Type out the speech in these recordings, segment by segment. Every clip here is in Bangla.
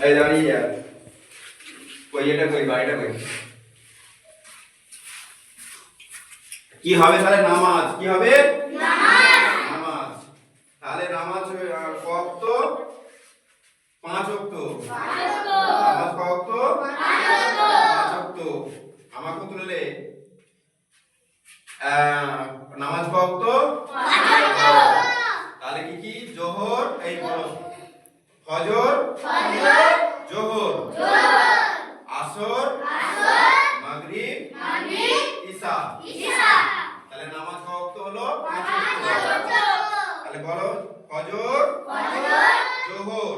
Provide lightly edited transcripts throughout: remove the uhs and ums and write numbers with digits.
এই দাঁড়িয়ে যা, কই এটা কই বাড়িটা কই? কি হবে তাহলে? নামাজ। কি হবে? নামাজ। তাহলে নামাজ ওয়াক্ত 5 ওয়াক্ত। নামাজ ওয়াক্ত 5 ওয়াক্ত। আমাকে তুললে নামাজ ওয়াক্ত 5 ওয়াক্ত। তাহলে কি কি? জোহর, এই বলো, ফজর, জোহর, আসর, মাগরিব, ইশা। তাহলে নামাজ ওয়াক্ত হলো 5 ওয়াক্ত। তাহলে বলো, ফজর, জোহর,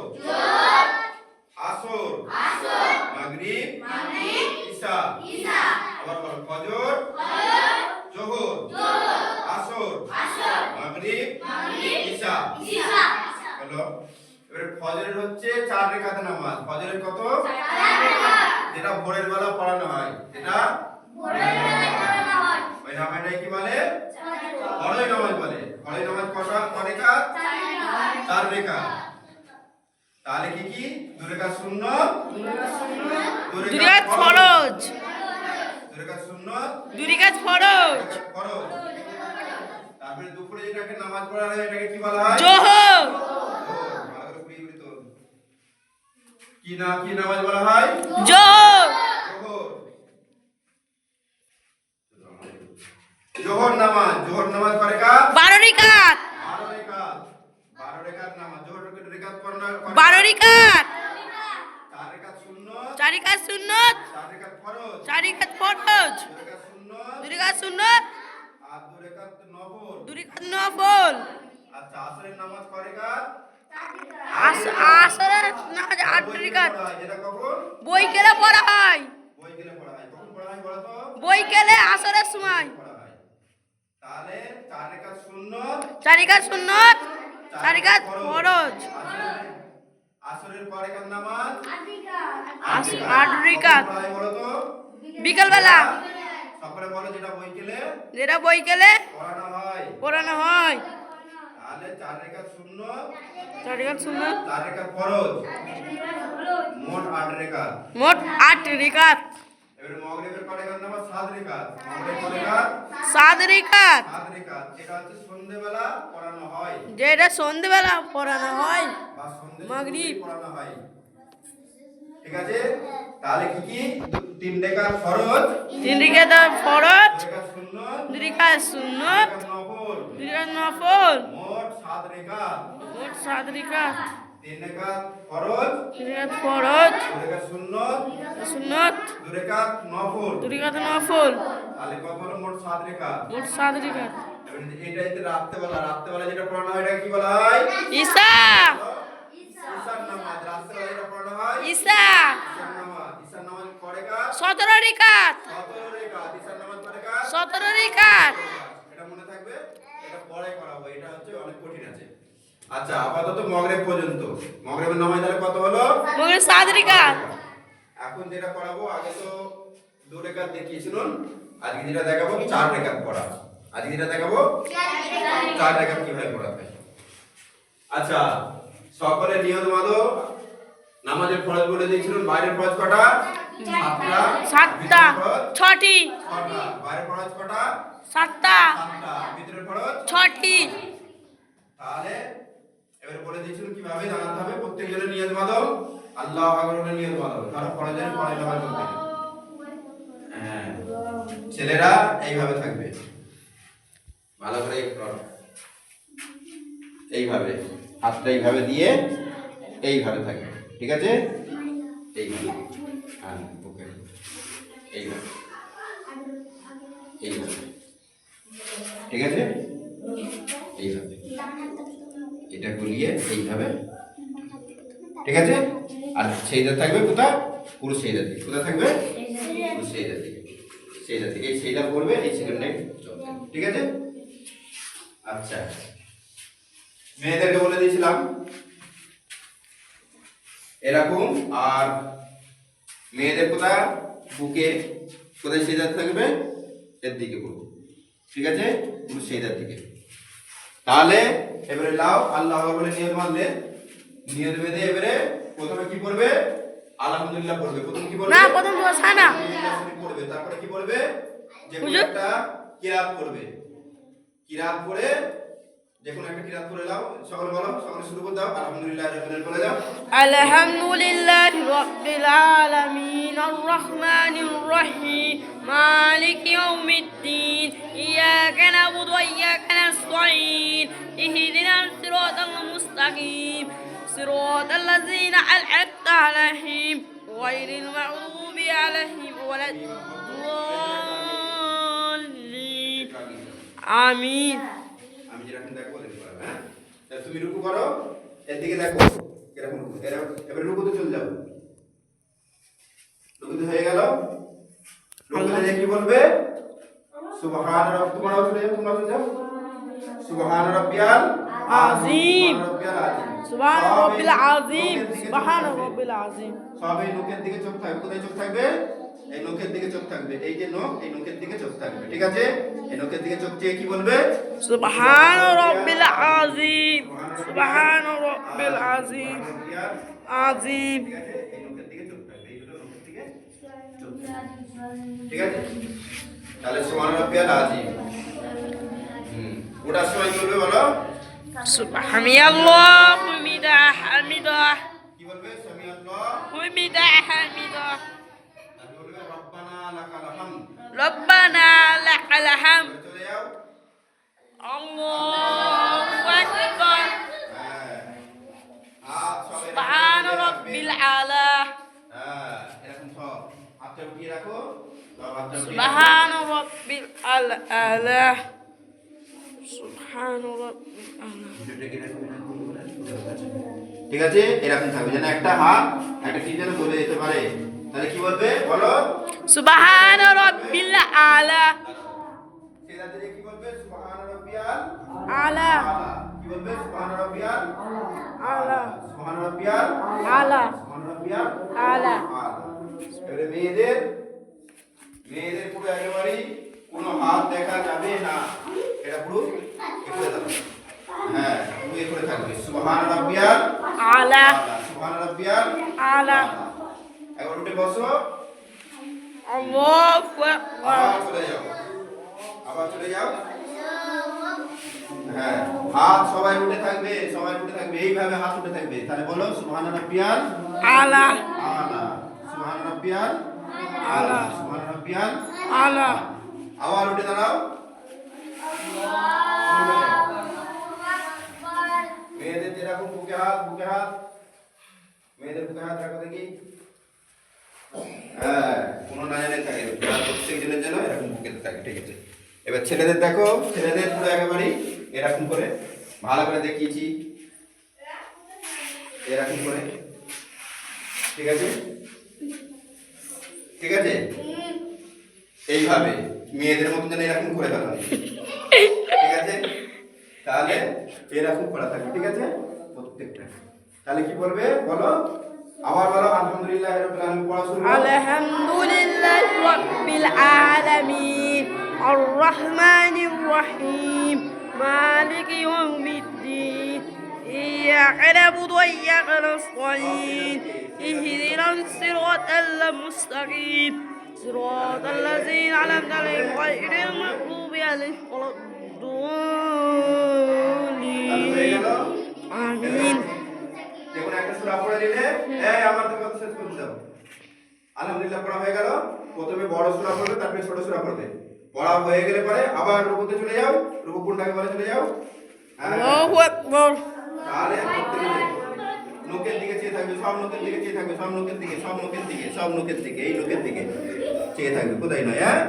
আসর, মাগরিব, ইশা। আবার বলো, ফজর, জোহর, আসর, মাগরিব, ইশা। হলো। এবারে ফজরের হচ্ছে 4 রাকাত নামাজ। ফজরের কত? 4 রাকাত। যেটা ভোরের বেলা পড়ানো হয়, এটা ভোরের বেলা পড়ানো হয়। ওই নামাজটাই কি বলে? ফরজ নামাজ বলে। ফরজ নামাজ কত রাকাত? 4 রাকাত। তাহলে কি কি? 2 রাকাত সুন্নাত, 2 রাকাত ফরজ, 2 রাকাত সুন্নাত, 2 রাকাত ফরজ। তারপরে দুপুরে যেটাকে নামাজ পড়া হয় এটাকে কি বলা হয়? জোহর। কি না কি নামাজ বলা হয়? জোহর। জোহর নামাজ। জোহর নামাজ কয় রাকাত? 12 রাকাত। 12 রাকাত। 12 রাকাত নামাজ। জোহর রাকাত কয়? 12 রাকাত। 4 রাকাত সুন্নাত, 4 রাকাত সুন্নাত, 4 রাকাত ফরজ, 4 রাকাত ফরজ, 2 রাকাত সুন্নাত, 2 রাকাত সুন্নাত, আর 2 রাকাত নফল। 2 রাকাত নফল। আচ্ছা, আসরের নামাজ কয় রাকাত? আসরের নামাজ 8 রাকাত। যেটা কখন? বৈকালে পড়া হয়। বৈকালে পড়া হয়। কখন পড়া হয় বলো তো? বৈকালে আসরের সময় পড়া হয়। তাহলে 4 রাকাত সুন্নাত, 4 রাকাত সুন্নাত, 4 রাকাত ফরজ। আসরের পর রাকাত নামাজ 8 রাকাত। পড়া হয় বলো তো? বিকাল বেলা। সকলে বলো, যেটা বৈকালে পড়ানো হয়। তাহলে 4 রাকাত সুন্নাত, 4 রাকাত সুন্নাত, 4 রাকাত ফরজ, মোট 8 রাকাত। মোট 8 রাকাত। এবারে মাগরিবের পর রাকাত নামাজ 7 রাকাত। মাগরিবের পর রাকাত 7 রাকাত। 7 রাকাত। এটা হচ্ছে সন্ধ্যাবেলা পড়ানো হয়, যেটা সন্ধ্যাবেলা পড়ানো হয় বা সন্ধ্যে মাগরিব পড়ানো হয়। ঠিক আছে? তাহলে কি কি? 3 রাকাত ফরজ, 3 রাকাত ফরজ, 2 রাকাত সুন্নাত, 2 রাকাত সুন্নাত, 2 রাকাত নফল, 2 রাকাত নফল, মোট 7 রাকাত। মোট 7 রাকাত। 3 রাকাত ফরজ, 3 রাকাত ফরজ, 2 রাকাত সুন্নাত, সুন্নাত, 2 রাকাত নফল। 2 রাকাত নফল, তাহলে কত হলো? মোট 7 রাকাত। মোট 7 রাকাত। এটা হচ্ছে রাত্রেবেলা যেটা পড়ানো হয় এটা কি বলা হয়? ঈশা। ঈশার নামাজ। রাত্রেবেলা যেটা পড়ানো হয় ঈশা। ঈশার নামাজ। ঈশার নামাজ কয় রাকাত? 17 রাকাত। 17 রাকাত। ঈশার নামাজ কয় রাকাত? 17 রাকাত। এটা মনে থাকবে, এটা পরে করাবো, এটা হচ্ছে অনেক কঠিন আছে। আচ্ছা, আপাতত মাগরিব পর্যন্ত। মাগরিবের নামাজ তাহলে কত হলো? মাগরিব 7 রাকাত। এখন যেটা পড়াবো, আগে তো 2 রাকাত দেখিয়েছিলাম, আজকে যেটা দেখাবো 4 রাকাত পড়া। আজকে যেটা দেখাবো 4 রাকাত কিভাবে পড়াতে হয়। আচ্ছা, সকলে নিয়ত মানো। নামাজের ফরজ বলে দিয়েছিলাম। বাইরের ফরজ কটা? 7টা। 7টা। 6টি। 6টা। বাইরের ফরজ কটা? 7টা। 7টা। ভিতরের ফরজ 6টি। তাহলে এবারে বলে দিয়েছিলাম কিভাবে জানাতে হবে। প্রত্যেকজনের নিয়ত মানো। আল্লাহু আকবার নিয়ত মানো। তারা ফরজের পরে নামাজ পড়বে। হ্যাঁ, ছেলেরা এইভাবে থাকবে, ভালো করে এইভাবে হাতটা এইভাবে দিয়ে এইভাবে থাকবে। ঠিক আছে? এইভাবে। হ্যাঁ, ওকে। এইভাবে এইভাবে। ঠিক আছে? এইভাবে এটা গুলিয়ে এইভাবে। ঠিক আছে? আর সেইটা থাকবে কোথায়? পুরো সেইটা দিকে। কোথায় থাকবে? পুরো সেইটা দিকে। সেইটা থেকে এই সেইটা পড়বে, এই সেকেন্ডটাই চলবে। ঠিক আছে? আচ্ছা, মেয়েদেরকে বলে দিয়েছিলাম এরকম। আর মেয়েদের কোথায়? বুকে। কোথায় সেইটা থাকবে? এর দিকে পুরো। ঠিক আছে? পুরো সেইটার দিকে। তাহলে এবারে লাও আল্লাহ বলে নিয়ত মানলে, নিয়ত বেঁধে এবারে প্রথমে কি করবে? আলহামদুলিল্লাহ পড়বে। প্রথম কি বলবে? না, প্রথম দোয়া সানা। আলহামদুলিল্লাহ শরীফ পড়বে। তারপরে কি বলবে? যে কোনো হুজুর? একটা কিরাত করবে। কিরাত পড়ে যে কোনো একটা কিরাত পড়ে দাও। সকলে বলো, সকলে শুরু করে দাও। আলহামদুলিল্লাহ রাব্বিল আলামিন বলে দাও। আলহামদুলিল্লাহি রাব্বিল আলামিন আর-রাহমানির রহিম মালিকি ইয়াউমিদ্দিন ইয়াকা না'বুদু ওয়া ইয়াকা নাস্তাঈন ইহদিনাস সিরাতাল মুস্তাকিম সিরাতাল লাযীনা আন'আমতা আলাইহিম গায়রিল মাগযুবি আলাইহিম ওয়ালাদ-দাল্লিন আমিন। আমি যেরকম দেখো বলে দিতে পারবে, হ্যাঁ? তাহলে তুমি রুকু করো, এর দিকে দেখো এরকম রুকু। এবার রুকুতে চলে যাও। রুকুতে হয়ে গেল। রুকুতে কি বলবে? সুবহান রাব্বি, তোমরা চলে যাও, তোমরা চলে যাও। সুবহান রাব্বিয়াল আযীম। সুবহান রাব্বিয়াল আযীম। সুবহান রাব্বিল আযীম। সব এই নোকের দিকে চোখ থাকবে। কোথায় চোখ থাকবে? এই নোকের দিকে চোখ থাকবে। এই যে নোক, এই নোকের দিকে চোখ থাকবে। ঠিক আছে? এই নোকের দিকে চোখ চেয়ে কি বলবে? সুবহান রাব্বিল আযীম। সুবহান রাব্বিল আযীম। আযীম। ঠিক আছে? এই নোকের দিকে চোখ থাকবে। এই দুটো নোকের দিকে চোখ থাকবে। ঠিক আছে? তাহলে সুবহান রাব্বিয়াল আযীম। ওটার সময় কি বলবে বলো? সুবহানাল্লাহ হামিদা হামিদা। কি বলবে? সামিআল্লাহ। হামিদা হামিদা। তারপর বলবে রব্বানা লাকাল হামদ। রব্বানা লাকাল হামদ। চলে যাও। আল্লাহু আকবার। হ্যাঁ। হাত সব সুবহান রাব্বিল আলা। হ্যাঁ, এরকম সব হাতটা উঠিয়ে রাখো। সব হাতটা উঠিয়ে রাখো। সুবহান রাব্বিল আলা। সুবহান রাব্বিল আলা। ঠিক আছে? এরকম থাকবে যেন একটা হাত একটা কি যেন বলে যেতে পারে। তাহলে কি বলবে বলো? সুবহান রাব্বিল আলা। সেটাতে যে কি বলবে? সুবহান রাব্বিয়াল আলা। আলা। কি বলবে? সুবহান রাব্বিয়াল আলা। সুবহান রাব্বিয়াল আলা। সুবহান রাব্বিয়াল আলা। আলা। এবারে মেয়েদের পুরো একেবারেই কোনো হাত দেখা যাবে না। এটা পুরো এ করে দাও। হ্যাঁ, পুরো এ করে থাকবে। সুবহান রাব্বিয়াল আলা। সুবহান রাব্বিয়াল আলা। একবার উঠে বসো। আল্লাহু আকবার। আবার চলে যাও। আবার চলে যাও। হ্যাঁ, হাত সবাই উঠে থাকবে, সবাই উঠে থাকবে। এইভাবে হাত উঠে থাকবে। তাহলে বলো সুবহান রাব্বিয়াল আলা। আলা। সুবহান রাব্বিয়াল আলা। সুবহান রাব্বিয়াল আলা। আবার উঠে দাঁড়াও। মেয়েদের যেরকম বুকে হাত, বুকে হাত। মেয়েদের বুকে হাত রাখো দেখি। হ্যাঁ, কোনো না জানে থাকে। প্রত্যেকজনের যেন এরকম বুকে থাকে। ঠিক আছে? এবার ছেলেদের দেখো, ছেলেদের পুরো একেবারেই এরকম করে ভালো করে দেখিয়েছি। এরকম করে। ঠিক আছে? ঠিক আছে? এইভাবে মেয়েদের মতন যেন এরকম করে ফেলা। ঠিক আছে? তাহলে এরকম করা থাকবে। ঠিক আছে? প্রত্যেকটা। তাহলে কি বলবে বলো? আবার বলো আলহামদুলিল্লাহ রাব্বিল আলামিন। পড়া শুরু করো। আলহামদুলিল্লাহি রাব্বিল আলামিন আর-রাহমানির রহিম মালিকি ইয়াউমিদ্দিন ইয়াকা না'বুদু ওয়া ইয়াকা নাস্তাঈন ইহদিনাস সিরাতাল মুস্তাকিম সিরাতাল লাযীনা আন'আমতা আলাইহিম গায়রিল মাগযুবি আলাইহিম তাহলে হয়ে ওয়ালাদ-দাল্লিন গেল। আমিন। যে কোনো একটা সূরা পড়ে নিলে, এই আমার তো কথা শেষ করে দাও। আলহামদুলিল্লাহ পড়া হয়ে গেল। প্রথমে বড় সূরা পড়বে, তারপরে ছোট সূরা পড়বে। পড়া হয়ে গেলে পরে আবার রুকুতে চলে যাও। রুকু কোনটাকে বলে চলে যাও? হ্যাঁ। আল্লাহু আকবার। তাহলে প্রত্যেকে নোকের দিকে চেয়ে থাকবে, সব নোকের দিকে চেয়ে থাকবে, সব নোকের দিকে, সব নোকের দিকে, সব নোকের দিকে, এই নোকের দিকে চেয়ে থাকবে। কোথায় নয়? হ্যাঁ,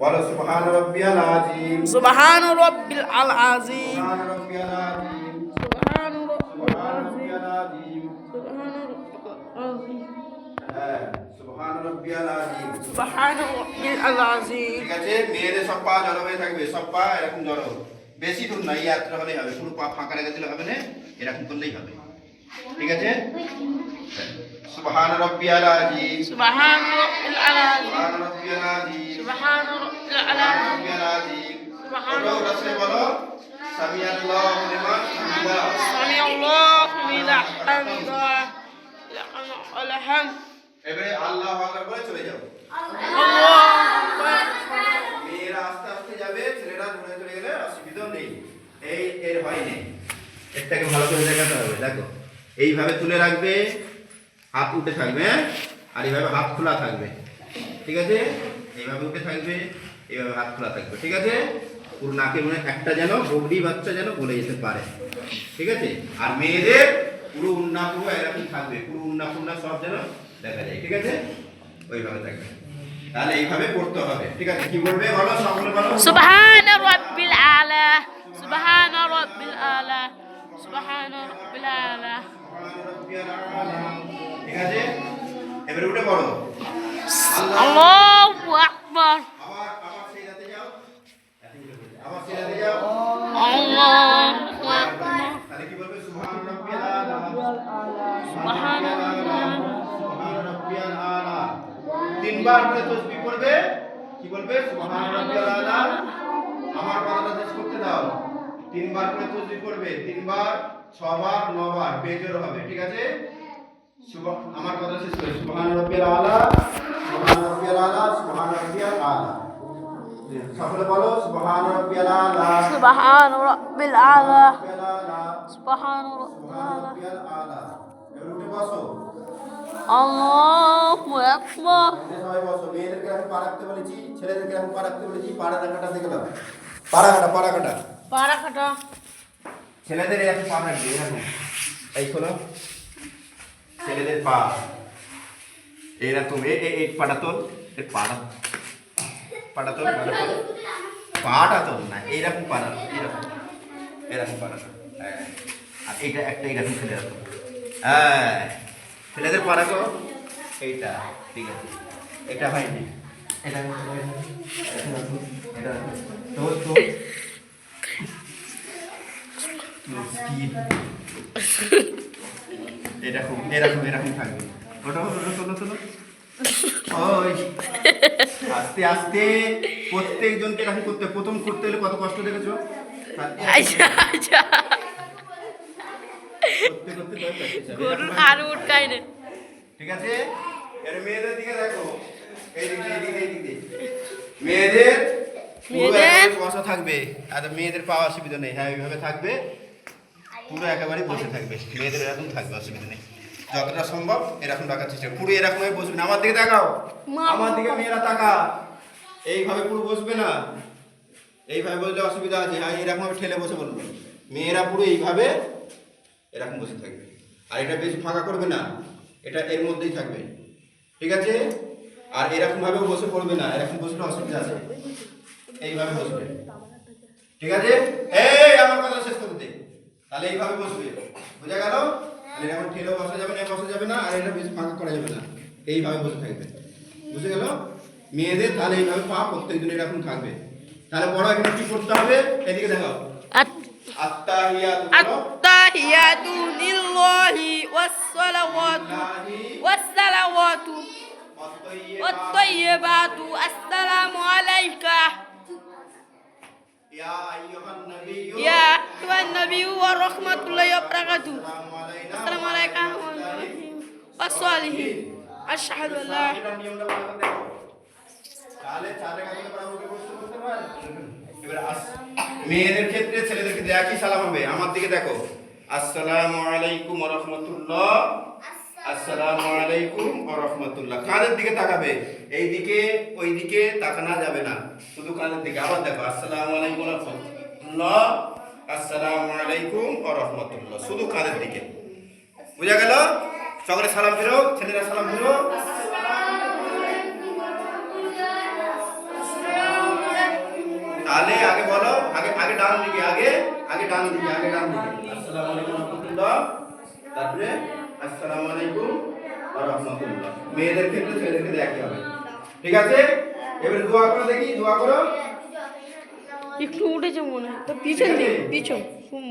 বলো সুবহান রাব্বিয়াল আযীম। সুবহান রাব্বিল আযীম। সুবহান রাব্বিয়াল আযীম। সুবহান সুবহান রাব্বিল রাব্বিয়াল আযীম। আযীম। হ্যাঁ, সুবহান রাব্বিয়াল আযীম। সুবহান রাব্বিল আযীম। ঠিক আছে? মেয়েদের সব পা জড়ো হয়ে থাকবে, সব পা এরকম জড়ো। বেশি দূর না, এই এতটা হলেই হবে। পুরো পা ফাঁকা রেখে দিলে হবে না, এরকম করলেই হবে। ঠিক আছে? সুবহান রাব্বিয়াল আযীম। সুবহান রাব্বিল আযীম। সুবহান রাব্বিয়াল আযীম। সুবহান রাব্বিল সুবহান আযীম। রাব্বিয়াল আযীম। সুবহান ওটা সে বলো সামিআল্লাহু লিমান হামিদা। সামিআল্লাহু লিমান হামিদা। লাকাল হামদ। এবারে আল্লাহু আকবার বলে চলে যাও। Allahu Akbar. মেয়েরা আস্তে আস্তে যাবে, ছেলেরা দূরে চলে গেলে অসুবিধা নেই। এর ভয় নেই। এটাকে ভালো করে দেখাতে হবে। দেখো এইভাবে তুলে রাখবে, হাত উঠে থাকবে, হ্যাঁ? আর এইভাবে হাত খোলা থাকবে, ঠিক আছে? এইভাবে উঠে থাকবে, এইভাবে হাত খোলা থাকবে, ঠিক আছে? পুরো নাকে মনে একটা যেন বগরি বাচ্চা যেন বলে যেতে পারে, ঠিক আছে? আর মেয়েদের পুরো উন্না পুরো এরকম থাকবে, পুরো উন্না ফুন্না সব যেন দেখা যায়, ঠিক আছে? ওইভাবে থাকবে। তাহলে এইভাবে পড়তে হবে, ঠিক আছে? কি বলবে বলো, সকলে বলো। Subhana Rabbil A'la. Subhana Rabbil A'la. Subhana Rabbil A'la. ঠিক আছে? এবারে উঠে পড়ো। Allahu Akbar. আবার সেই রাতে যাও। আবার সেই রাতে যাও। Allahu Akbar. তাহলে কি বলবে? সুবহান রাব্বিয়াল আলা। Subhana সুবহান রাব্বিয়াল আলা। তিনবার করে তাসবিহ পড়বে। কি বলবে? সুবহান রাব্বিয়াল আলা। আমার কথাটা শেষ করতে দাও। তিনবার করে তাসবিহ পড়বে। তিনবার, ছবার, নবার বেজোর হবে, ঠিক আছে? আমার কথা শেষ করে সুবহান রাব্বিয়াল আলা, সুবহান রাব্বিয়াল আলা, সুবহান রাব্বিয়াল আলা। সকলে বলো সুবহান রাব্বিয়াল আলা, Subhana Rabbil A'la. রাব্বিয়াল আলা, Subhana Rabbil সুবহান A'la. রাব্বিয়াল আলা। এবার উঠে বসো। Allahu Akbar. উঠে সবাই বসো। মেয়েদেরকে এখন পা রাখতে বলেছি, ছেলেদেরকে এখন পা রাখতে বলেছি। পাড়া রাখাটা দেখে দাও। পাড়া কাটা, পাড়া কাটা। Para kata. ছেলেদের এরকম পা রাখবে, এরকম। এই খোলো। ছেলেদের পা এরকম, এই পাটা তোল, এর পাটা পাটা তোল, পাটা তোল, পাটা তোল না, এইরকম পাটা, এরকম এরকম পাটা তোল। হ্যাঁ, আর এইটা একটা এইরকম ফেলে রাখো। হ্যাঁ, ছেলেদের পা রাখো। এইটা ঠিক আছে, এটা হয়নি, এটা এটা তোল তোল। এরকম এরকম এরকম থাকবে। ওটা তোলো তোলো। ওই আস্তে আস্তে প্রত্যেকজনকে এরকম করতে, প্রথম করতে হলে কত কষ্ট দেখেছো? Aja aja. করতে করতে ভয় practice হবে। Guru haru utkai ne. ঠিক আছে? এর মেয়েদের দিকে দেখো, এই দিকে এই দিকে এই দিকে। মেয়েদের বসা থাকবে, আর মেয়েদের পাওয়া অসুবিধা নেই। হ্যাঁ, এইভাবে থাকবে, পুরো একেবারে বসে থাকবে। মেয়েদের এরকম থাকবে, অসুবিধা নেই। যতটা সম্ভব এরকম রাখার চেষ্টা করো। পুরো এরকম ভাবে বসবে না। আমার দিকে তাকাও, আমার দিকে মেয়েরা তাকা। এইভাবে পুরো বসবে না, এইভাবে বসলে অসুবিধা আছে। হ্যাঁ, এরকম ভাবে ঠেলে বসে বলবো। মেয়েরা পুরো এইভাবে এরকম বসে থাকবে, আর এটা বেশি ফাঁকা করবে না, এটা এর মধ্যেই থাকবে, ঠিক আছে? আর এরকম ভাবে বসে পড়বে না, এরকম বসলে অসুবিধা আছে। এইভাবে বসবে, ঠিক আছে? এই আমার কথা শেষ করতে দে। তাহলে এইভাবে বসবে, বুঝা গেল? তাহলে এখন ঠেলে বসা যাবে না, বসা যাবে না, আর এটা বেশি ফাঁকা করা যাবে না। এইভাবে বসে থাকবে, বুঝে গেল? মেয়েদের তাহলে এইভাবে পা প্রত্যেকদিন এরকম থাকবে। তাহলে বড় এখানে কি করতে হবে? এদিকে দেখাও। আত্তাহিয়াতু বলো। At-tahiyatu lillahi was-salawatu was-salawatu wat-tayyibatu. Assalamu alayka yeah আইয়ুহান নাবিয়্যু ya Tuhan Nabi wa rahmatullahi wa barakatuh. Assalamu alaykum was-salihin. Asyhadu an la এটা নিয়মটা ভালো করে দেখো। তাহলে চারে কাছে পড়া মুখে বসতে বসতে পারে। এবার মেয়েদের ক্ষেত্রে ছেলেদের ক্ষেত্রে একই সালাম হবে। আমার দিকে দেখো, আসসালামু আলাইকুম ওয়া রাহমাতুল্লাহ, আসসালামু আলাইকুম ওয়া রাহমাতুল্লাহ। কানের দিকে তাকাবে, এই দিকে ওই দিকে তাকানো যাবে না, শুধু কানের দিকে। আবার দেখো, আসসালামু আলাইকুম ওয়া রাহমাতুল্লাহ, আসসালামু আলাইকুম ওয়া রাহমাতুল্লাহ, শুধু কানের দিকে। বুঝা গেল? সকলে সালাম ফেরো, ছেলেরা সালাম ফেরো। তাহলে আগে বলো, আগে আগে ডান দিকে, আগে আগে ডান দিকে, আগে ডান দিকে। আসসালামু আলাইকুম ওয়া রাহমাতুল্লাহ, তারপরে আসসালামু আলাইকুম ওয়া রাহমাতুল্লাহ। মেয়েদের ক্ষেত্রে ছেলেদের ক্ষেত্রে একই হবে, ঠিক আছে? এবারে দোয়া করো, দেখি দোয়া করো। একটু উঠেছে মনে হয় তো পিছন দিকে, পিছন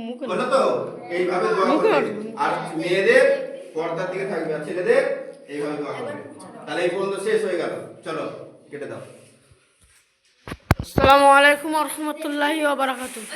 মুখে বলো তো, এইভাবে দোয়া মুখে করবে। আর মেয়েদের পর্দার দিকে থাকবে, আর ছেলেদের এইভাবে দোয়া করবে। তাহলে এই পর্যন্ত শেষ হয়ে গেল। চলো কেটে দাও। আসসালামু আলাইকুম ওয়া রাহমাতুল্লাহি ওয়া বারাকাতুহু।